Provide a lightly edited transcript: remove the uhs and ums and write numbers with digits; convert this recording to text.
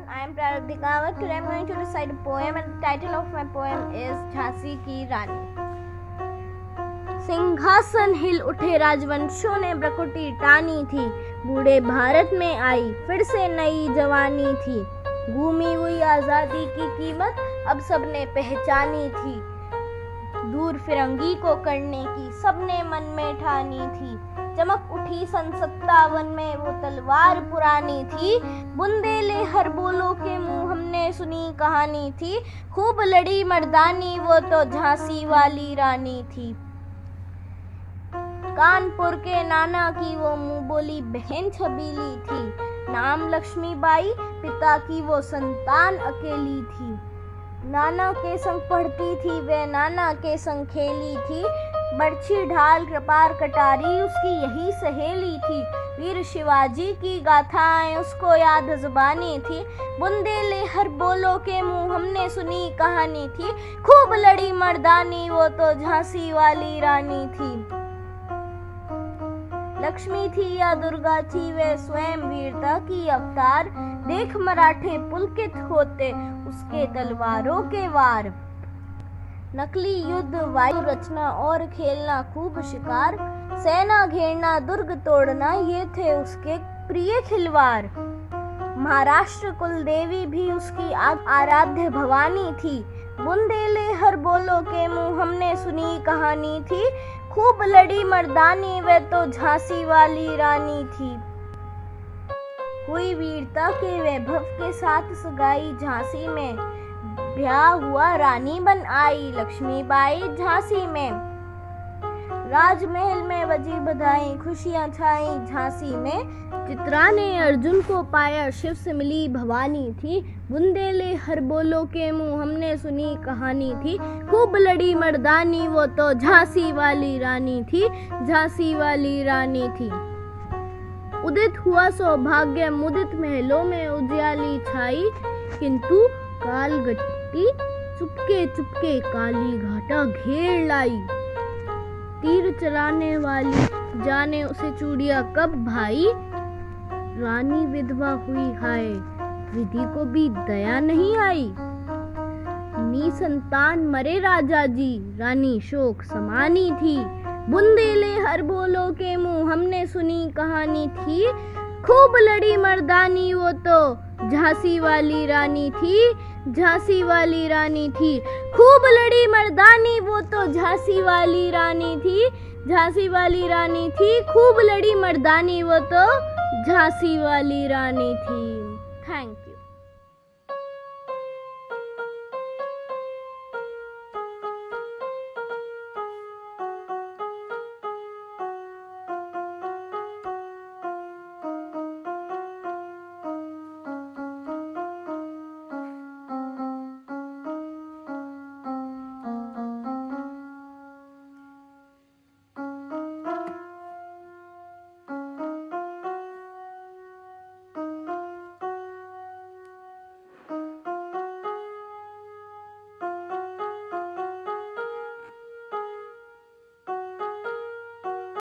I am Prarabdhi Kawat. Today I am going to recite a poem and the title of my poem is Jhansi की रानी। सिंहासन हिल उठे राजवंशों ने ब्रकुटी टानी थी, बूढ़े भारत में आई फिर से नई जवानी थी। घूमी हुई आज़ादी की कीमत अब सबने पहचानी थी, दूर फिरंगी को करने की सबने मन में ठानी थी। चमक उठी सन 57 में वो तलवार पुरानी थी, बुंदेले हर बोलो के मुंह हमने सुनी कहानी थी। खूब लड़ी मर्दानी वो तो झांसी वाली रानी थी, कानपुर के नाना की वो मुंह बोली बहन छबीली थी। नाम लक्ष्मीबाई, पिता की वो संतान अकेली थी। नाना के संग पढ़ती थी वे, नाना के संग खेली थी। बर्छी ढाल कृपार कटारी उसकी यही सहेली थी। वीर शिवाजी की गाथाएं उसको याद जुबानी थी, बुंदेले हर बोलो के मुंह हमने सुनी कहानी थी। खूब लड़ी मर्दानी वो तो झांसी वाली रानी थी। लक्ष्मी थी या दुर्गा थी वे स्वयं वीरता की अवतार, देख मराठे पुलकित होते उसके तलवारों के वार। नकली युद्ध, वायु रचना और खेलना खूब शिकार, सेना घेरना दुर्ग तोड़ना ये थे उसके प्रिय खिलवाड़। महाराष्ट्र कुल देवी भी उसकी आराध्य भवानी थी, बुंदेले हर बोलो के मुंह हमने सुनी कहानी थी। खूब लड़ी मर्दानी वे तो झांसी वाली रानी थी। हुई वीरता के वैभव के साथ सगाई झांसी में, ब्याह हुआ रानी बन आई लक्ष्मीबाई झांसी में। राजमहल में बजी बधाई खुशियां छाई झांसी में। चित्रा ने अर्जुन को पाया शिव से मिली भवानी थी, बुंदेले हर बोलो के मुंह हमने सुनी कहानी थी। खूब लड़ी मर्दानी वो तो झांसी वाली रानी थी, झांसी वाली रानी थी। उदित हुआ सौभाग्य मुदित महलों में उजियाली छाई, किंतु कालगट्टी चुपके चुपके काली घाटा घेर लाई। तीर चलाने वाली जाने उसे चूड़िया कब भाई, रानी विधवा हुई हाय विधि को भी दया नहीं आई। निसंतान मरे राजा जी रानी शोक समानी थी, बुंदेले हर बोलो के मुंह हमने सुनी कहानी थी। खूब लड़ी मर्दानी वो तो झांसी वाली रानी थी, झांसी वाली रानी थी। खूब लड़ी मर्दानी वो तो झांसी वाली रानी थी, झांसी वाली रानी थी। खूब लड़ी मर्दानी वो तो झांसी वाली रानी थी। थैंक्स।